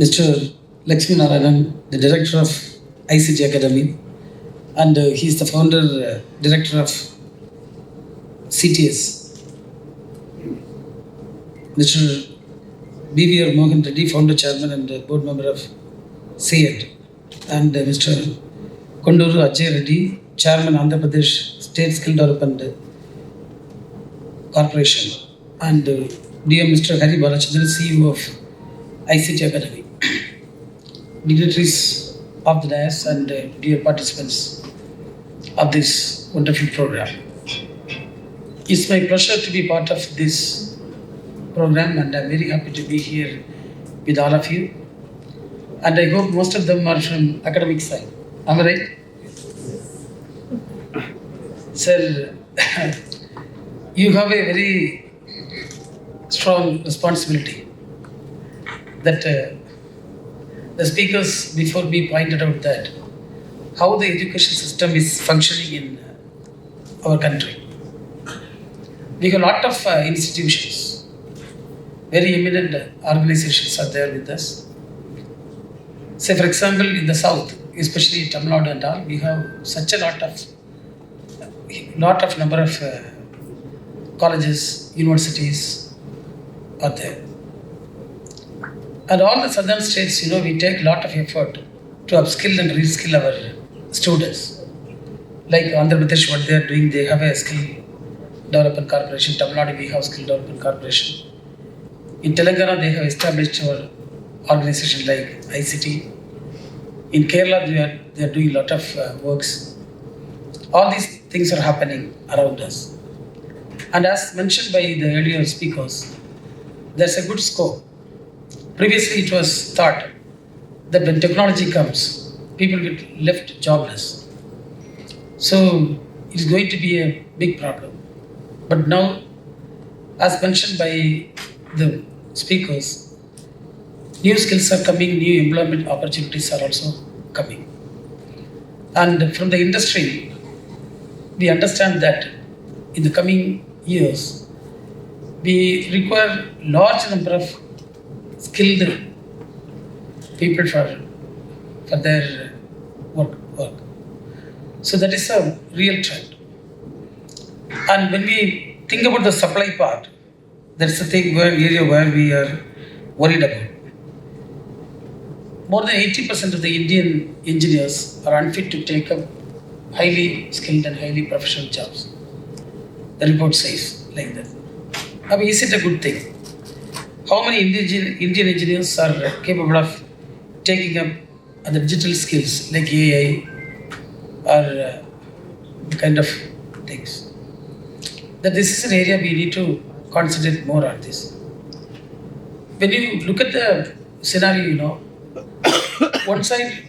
Mr. Lakshmi Narayanan, the director of ICT Academy, and he is the founder, director of CTS. Mr. BVR Mohan Reddy, founder, chairman, and board member of SAED, and Mr. Konduru Ajay Reddy, chairman, Andhra Pradesh State Skill Development Corporation, and dear Mr. Hari Balachandran, CEO of ICT Academy, dignitaries of the dais, and dear participants of this wonderful program. It's my pleasure to be part of this program, and I'm very happy to be here with all of you. And I hope most of them are from academic side. Am I right? Sir, you have a very strong responsibility that the speakers before me pointed out that how the education system is functioning in our country. We have a lot of institutions, very eminent organizations are there with us. Say, for example, in the south, especially Tamil Nadu and all, we have such a lot of number of colleges, universities are there. And all the southern states, we take a lot of effort to upskill and reskill our students. Like Andhra Pradesh, what they are doing, they have a skill development corporation. Tamil Nadu, we have skill development corporation. In Telangana, they have established our organization like ICT. In Kerala, they are doing a lot of works. All these things are happening around us. And as mentioned by the earlier speakers, there's a good scope. Previously, it was thought that when technology comes, people will get left jobless. So, it's going to be a big problem. But now, as mentioned by the speakers, new skills are coming, new employment opportunities are also coming. And from the industry, we understand that in the coming years, we require large number of skilled people for their work. So that is a real trend. And when we think about the supply part, that's the area where we are worried about. More than 80% of the Indian engineers are unfit to take up highly skilled and highly professional jobs. The report says like that. I mean, is it a good thing? How many Indian engineers are capable of taking up the digital skills like AI or the kind of things? That this is an area we need to concentrate more on this. When you look at the scenario, one side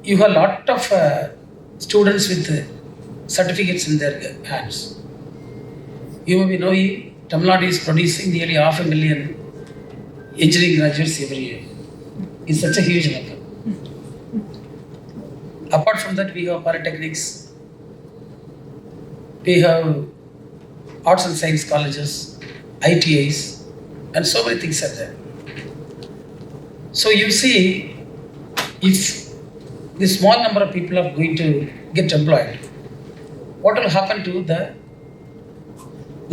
you have a lot of students with certificates in their hands. You may be knowing Tamil Nadu is producing nearly 500,000 engineering graduates every year. It's such a huge number. Apart from that, we have polytechnics, we have arts and science colleges, ITIs, and so many things are there. So you see, if the small number of people are going to get employed, what will happen to the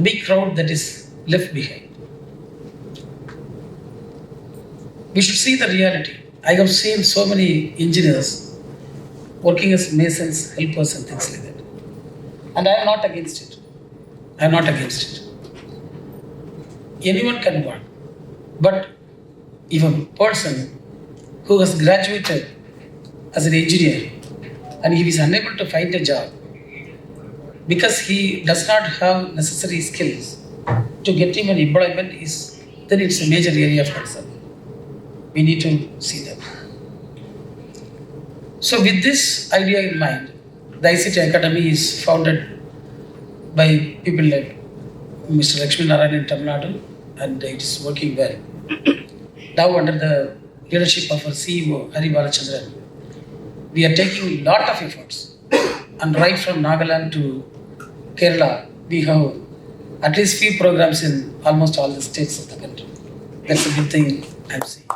big crowd that is left behind? We should see the reality. I have seen so many engineers working as masons, helpers, and things like that. And I am not against it. I am not against it. Anyone can work. But if a person who has graduated as an engineer and he is unable to find a job because he does not have necessary skills to get him an employment, then it's a major area of concern. We need to see that. So with this idea in mind, the ICT Academy is founded by people like Mr. Lakshmi Narayanan in Tamil Nadu, and it is working well. Now under the leadership of our CEO, Hari Balachandran, we are taking a lot of efforts. And right from Nagaland to Kerala, we have at least few programs in almost all the states of the country. That's a good thing I'm seeing.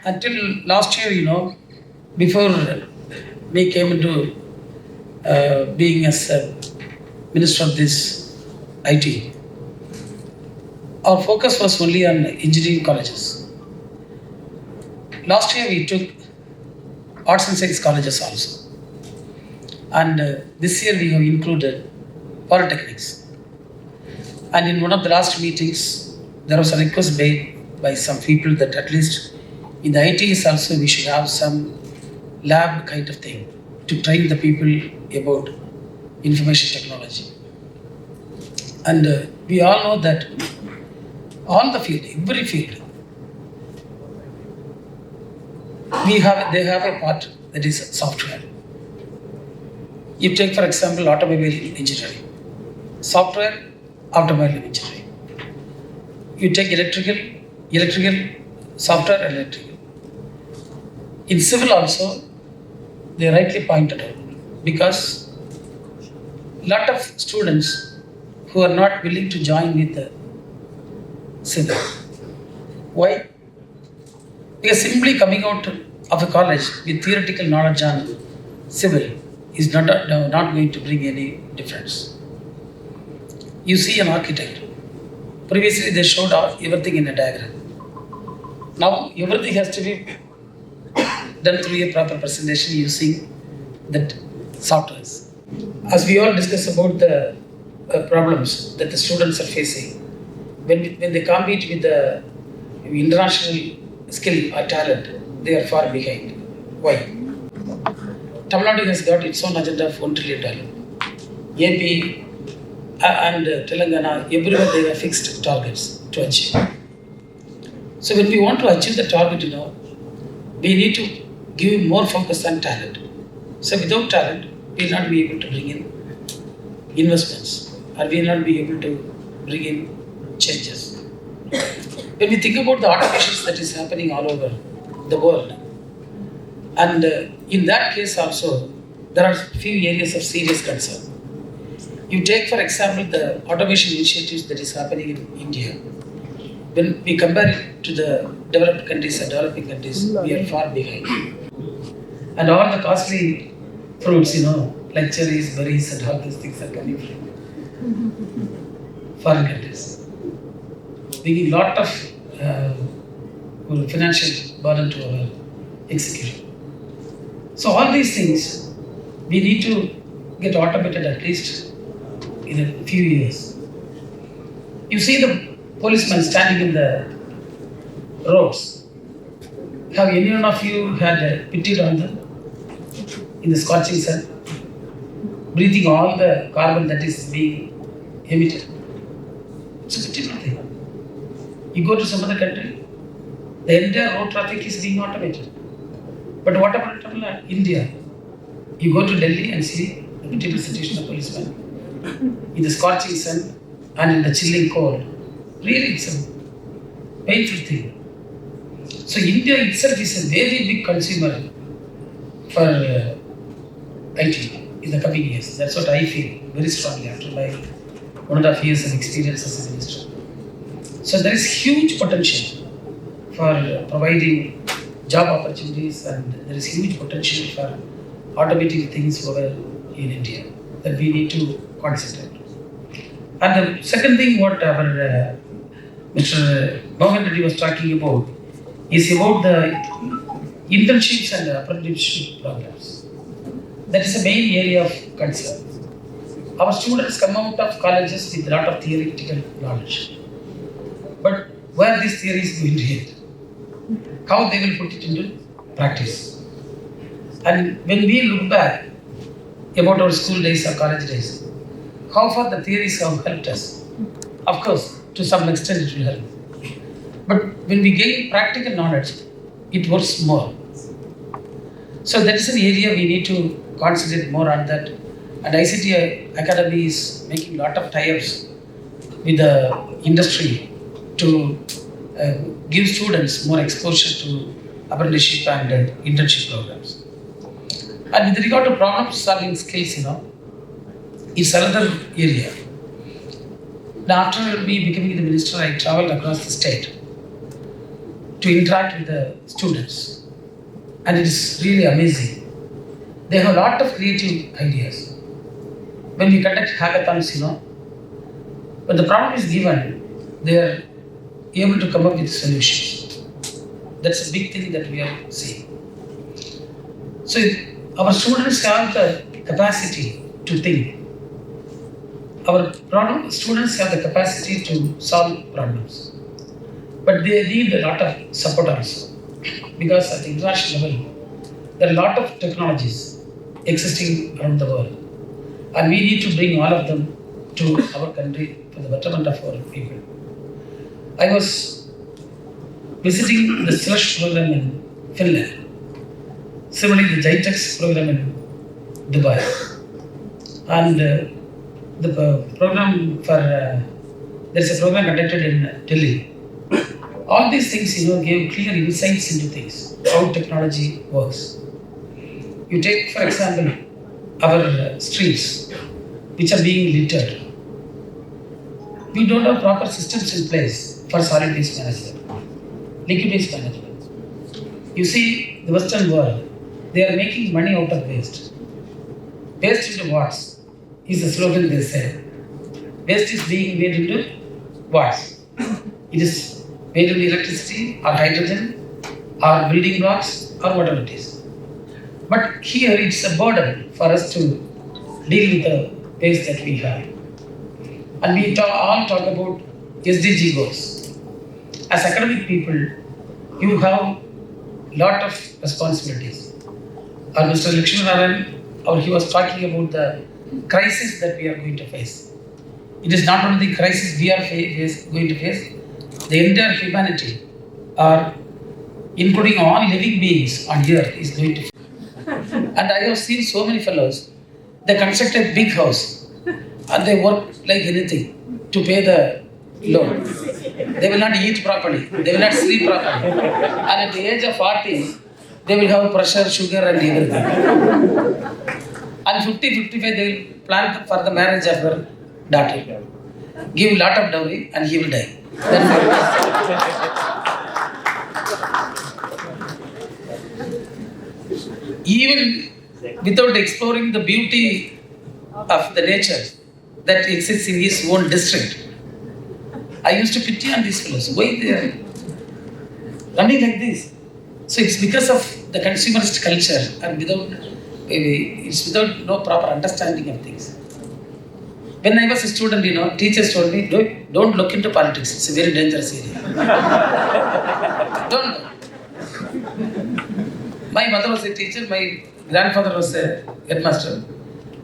Until last year, before we came into being as a minister of this IT, our focus was only on engineering colleges. Last year we took arts and science colleges also, and this year we have included polytechnics. And in one of the last meetings, there was a request made by some people that at least in the ITs also we should have some lab kind of thing to train the people about information technology. And we all know that on the field, every field, they have a part that is software. You take, for example, automobile engineering, software, automobile engineering. You take electrical, software, electrical. In civil also, they rightly pointed out because lot of students who are not willing to join with the civil. Why? Because simply coming out of a college with theoretical knowledge on civil is not going to bring any difference. You see an architect. Previously they showed everything in a diagram. Now everything has to be done through a proper presentation using that softwares. As we all discuss about the problems that the students are facing, when they compete with the international skill or talent, they are far behind. Why? Tamil Nadu has got its own agenda of $1 trillion. AP and Telangana, everywhere they have fixed targets to achieve. So when we want to achieve the target, we need to give more focus on talent. So without talent, we will not be able to bring in investments, or we will not be able to bring in changes. When we think about the automations that is happening all over the world, and in that case also, there are few areas of serious concern. You take, for example, the automation initiatives that is happening in India. When we compare it to the developed countries and developing countries, we are far behind. And all the costly fruits, like cherries, berries, and all these things are coming from foreign countries, bringing lot of financial burden to our execution. So all these things, we need to get automated at least in a few years. You see the policemen standing in the roads. Have any one of you had pitied on them in the scorching sun, breathing all the carbon that is being emitted? It's a pitiable thing. You go to some other country, the entire road traffic is being automated. But what about India? You go to Delhi and see the pitiable situation of policemen in the scorching sun and in the chilling cold. Really, it's a painful thing. So India itself is a very big consumer for IT in the coming years. That's what I feel very strongly after my 1.5 years of experience as a minister. So there is huge potential for providing job opportunities, and there is huge potential for automating things over in India that we need to concentrate. And the second thing what our Mr. Mohan Reddy was talking about is about the internships and apprenticeship programs. That is a main area of concern. Our students come out of colleges with a lot of theoretical knowledge. But where this theory is going to hit? How they will put it into practice? And when we look back about our school days or college days, how far the theories have helped us? Of course, to some extent it will help. But when we gain practical knowledge, it works more. So that is an area we need to concentrate more on that. And ICT Academy is making a lot of tie-ups with the industry to give students more exposure to apprenticeship and internship programs. And with regard to problem-solving skills, it's another area. Now, after me becoming the minister, I traveled across the state. to interact with the students. And it is really amazing. They have a lot of creative ideas. When we conduct hackathons, when the problem is given, they are able to come up with solutions. That's a big thing that we are seeing. So our students have the capacity to think. Students have the capacity to solve problems. But they need a lot of support also. Because at the international level, there are a lot of technologies existing around the world. And we need to bring all of them to our country for the betterment of our people. I was visiting the Slush program in Finland. Similarly, the JITEX program in Dubai. And the program there's a program conducted in Delhi. All these things, gave clear insights into things, how technology works. You take, for example, our streets, which are being littered. We don't have proper systems in place for solid waste management, liquid waste management. You see, the Western world, they are making money out of waste. Waste into watts is the slogan they say. Waste is being made into watts. It is made into electricity or hydrogen or building blocks or whatever it is. But here it's a burden for us to deal with the waste that we have. And we all talk about SDG goals. As academic people, you have lot of responsibilities. Mr. Lakshmanaran, he was talking about the crisis that we are going to face. It is not only the crisis we are going to face, the entire humanity, or including all living beings on earth, is going to face. And I have seen so many fellows, they construct a big house and they work like anything to pay the loan. They will not eat properly, they will not sleep properly. And at the age of 40, they will have pressure, sugar and everything. And 50-55, they will plan for the marriage of their daughter. Give a lot of dowry and he will die. Even without exploring the beauty of the nature that exists in his own district, I used to pity on these fellows. Why they are running like this? So it's because of the consumerist culture and without no proper understanding of things. When I was a student, teachers told me, don't look into politics. It's a very dangerous area. Don't. My mother was a teacher, my grandfather was a headmaster.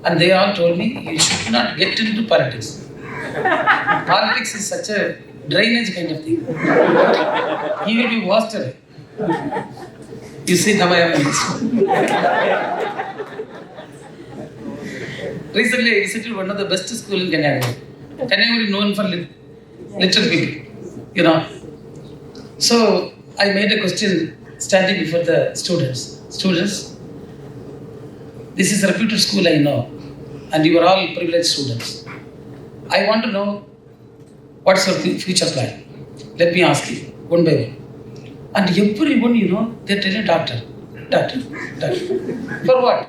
And they all told me, you should not get into politics. Politics is such a drainage kind of thing. He will be washed away. You see, now I am in this. Recently, I visited one of the best schools in Thangaraj. Thangaraj is known for literate people, So, I made a question standing before the students. Students, this is a reputed school I know, and you are all privileged students. I want to know what's your future plan. Let me ask you, one by one. And everyone, they're telling doctor. For what?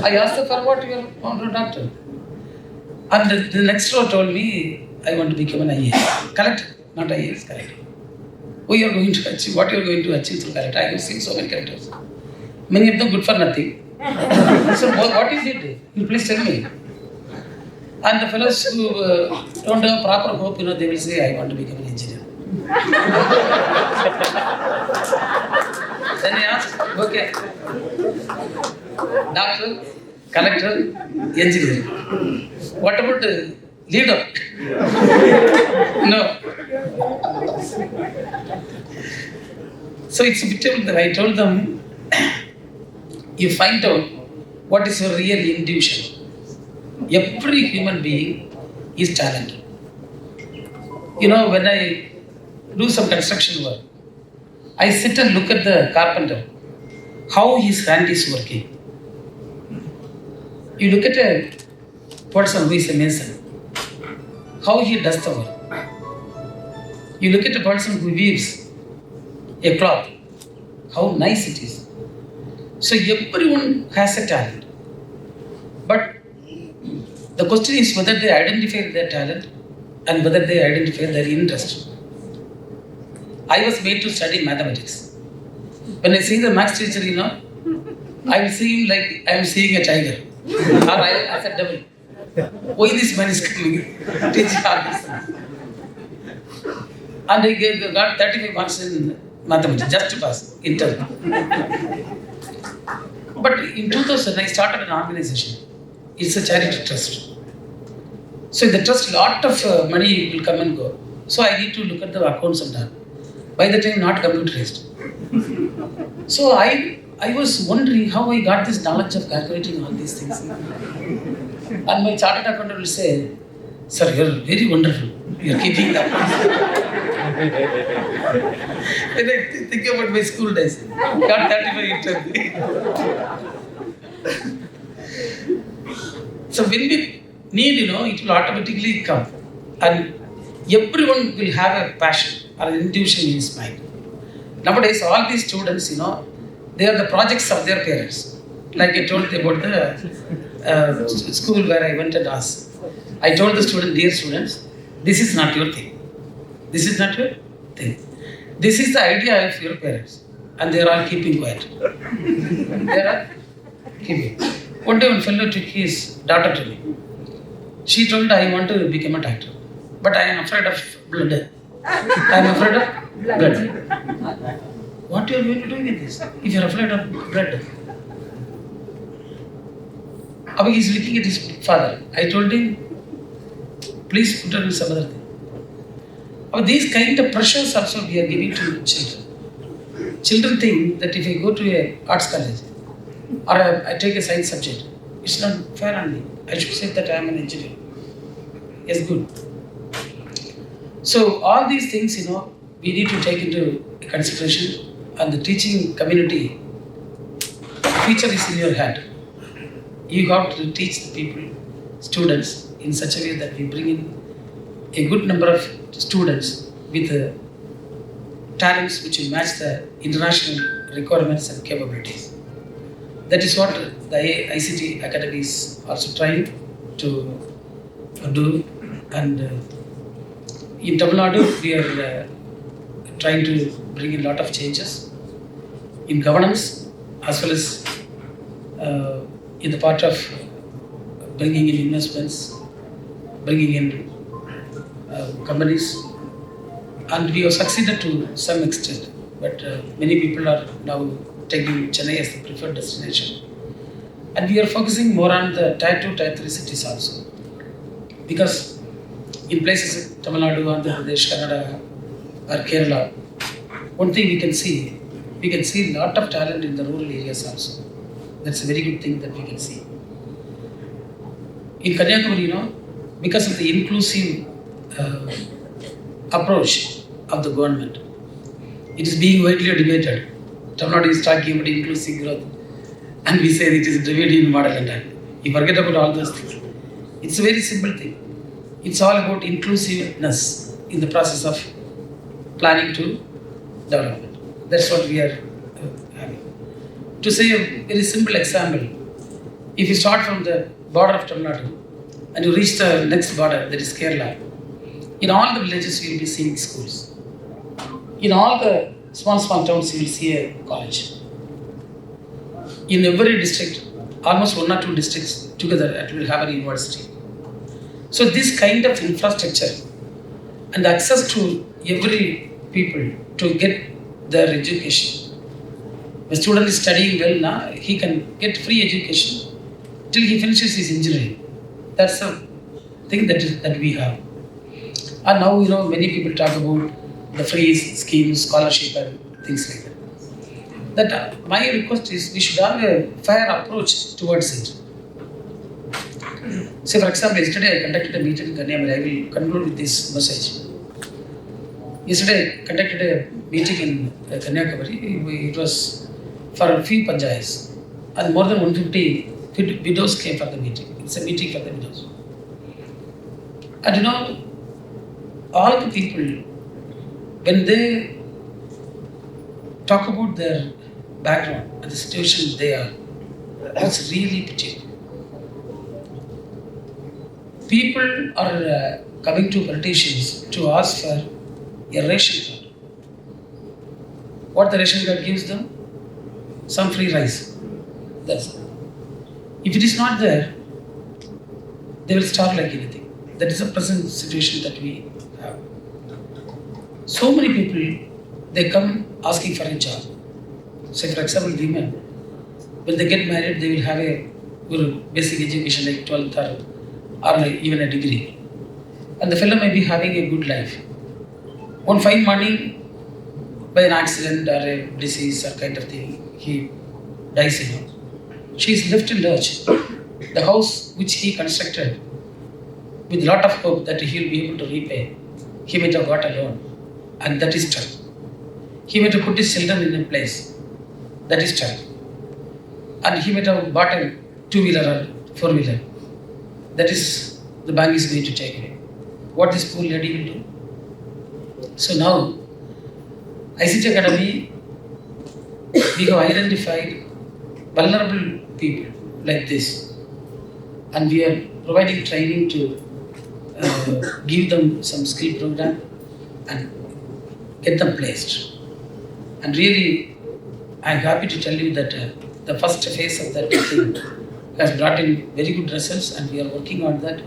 I asked them, for what you want to doctor? And the next row told me, I want to become an IAS. Collector, not IAS, collector. What you are going to achieve through collector? I have seen so many characters. Many of them good for nothing. So what is it? You please tell me. And the fellows who don't have proper hope, they will say, I want to become an engineer. Then I ask, okay, doctor, collector, engineer. What about the leader? No. So it's a bit that I told them, you find out what is your real intuition. Every human being is talented. When I do some construction work, I sit and look at the carpenter, how his hand is working. You look at a person who is a mason, how he does the work. You look at a person who weaves, a cloth, how nice it is. So everyone has a talent. But the question is whether they identify their talent and whether they identify their interest. I was made to study mathematics. When I see the maths teacher, I will see him like I am seeing a tiger. Or I as a devil. Why this man is coming teaching all this? And I got 35 marks in mathematics just to pass interview. But in 2000, I started an organization. It's a charity trust. So in the trust, lot of money will come and go. So I need to look at the accounts and all. By the time, not computerized. So I was wondering how I got this knowledge of calculating all these things. And my chartered accountant will say, "Sir, you're very wonderful. You're keeping that." When I think about my school days, got 35 interview. So when we need, it will automatically come. And everyone will have a passion or an intuition in his mind. Nowadays, all these students, they are the projects of their parents. Like I told about the school where I went and asked. I told the student, dear students, this is not your thing. This is not your thing. This is the idea of your parents. And they are all keeping quiet. They are all keeping. One day one fellow took his daughter to me. She told, I want to become a doctor. But I am afraid of blood. I am afraid of blood. What you are going to do with this? If you are afraid of blood. He is looking at his father. I told him, please put her in some other thing. These kind of pressures also we are giving to children. Children think that if I go to a arts college or I take a science subject, it's not fair on me. I should say that I am an engineer. Yes, good. So all these things, we need to take into consideration, and the teaching community, future is in your hand. You have to teach the people, students, in such a way that we bring in a good number of students with talents which will match the international requirements and capabilities. That is what the ICT Academy is also trying to do. And in Tamil Nadu, we are trying to bring in a lot of changes in governance as well as in the part of bringing in investments, bringing in companies, and we have succeeded to some extent. But many people are now taking Chennai as the preferred destination, and we are focusing more on the Tier 2, Tier 3 cities also, because in places like Tamil Nadu, Andhra Pradesh, Kannada, or Kerala, one thing we can see a lot of talent in the rural areas also. That's a very good thing that we can see. In Kanyakumari, because of the inclusive approach of the government, it is being widely debated. Tamil Nadu is talking about inclusive growth, and we say it is a Dravidian model and all. You forget about all those things. It's a very simple thing. It's all about inclusiveness in the process of planning to development. That's what we are having. To say a very simple example, if you start from the border of Tamil Nadu and you reach the next border, that is Kerala, in all the villages you will be seeing schools. In all the small towns you will see a college. In every district, almost 1 or 2 districts together, it will have a university. So this kind of infrastructure and access to every people to get their education. A student is studying well now, he can get free education till he finishes his engineering. That's the thing that we have. And now, many people talk about the free schemes, scholarship and things like that. My request is we should have a fair approach towards it. Say, for example, yesterday I conducted a meeting in Kanyakumari. I will conclude with this message. Yesterday I conducted a meeting in Kanyakumari. It was for a few panchayats, and more than 150 widows came for the meeting. It's a meeting for the widows. And all the people, when they talk about their background and the situation they are. It's really pitiable. People are coming to politicians to ask for a ration card. What the ration card gives them? Some free rice. That's it. If it is not there, they will starve like anything. That is the present situation that we have. So many people, they come asking for a job. Say for example, women, when they get married, they will have a basic education like 12th or even a degree. And the fellow may be having a good life. One fine morning, by an accident or a disease or kind of thing, he dies, She is left in lurch. The house which he constructed with lot of hope that he will be able to repay, he might have got a loan, and that is tough. He might have put his children in a place, that is tough. And he might have bought a two-wheeler or four-wheeler, that is the bank is going to take away. What this poor lady will do? So now, ICT Academy, we have identified vulnerable people like this, and we are providing training to give them some skill program and get them placed. And really, I am happy to tell you that the first phase of that thing has brought in very good results, and we are working on that.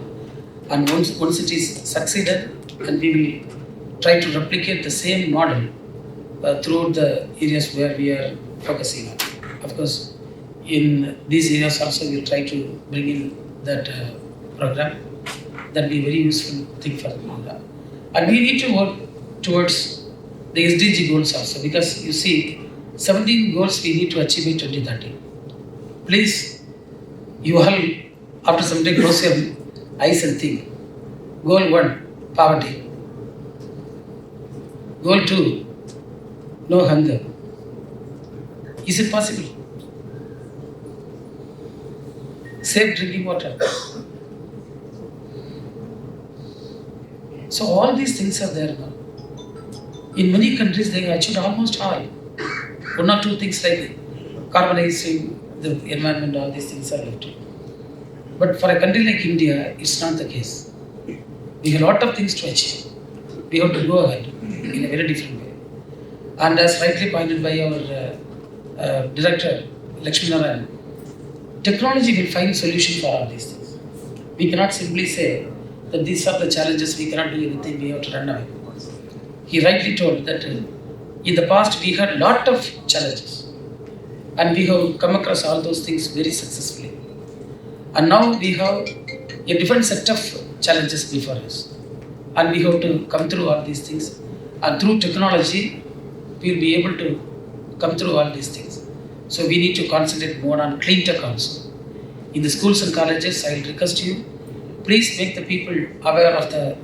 And once it is succeeded, and we will try to replicate the same model throughout the areas where we are focusing on. Of course, in these areas also we will try to bring in that program. That will be a very useful thing for the program. And we need to work towards the SDG goals also, because you see, 17 goals we need to achieve by 2030. Please, you all, after some time, close your eyes and think. Goal 1, poverty. Goal 2, no hunger. Is it possible? Safe drinking water. So all these things are there now. In many countries, they have achieved almost all. One or two things like carbonizing the environment, all these things are left. But for a country like India, it's not the case. We have a lot of things to achieve. We have to go ahead in a very different way. And as rightly pointed by our director, Lakshmi Narayan, technology will find solution for all these things. We cannot simply say that these are the challenges, we cannot do anything, we have to run away. He rightly told that in the past we had a lot of challenges, and we have come across all those things very successfully. And now we have a different set of challenges before us, and we have to come through all these things. And through technology, we will be able to come through all these things. So we need to concentrate more on clean tech also. In the schools and colleges, I will request you, please make the people aware of the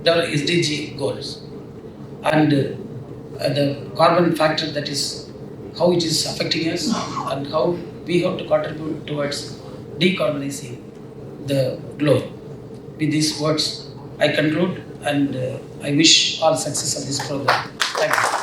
SDG goals and the carbon factor, that is how it is affecting us and how we have to contribute towards decarbonizing the globe. With these words, I conclude, and I wish all success of this program. Thank you.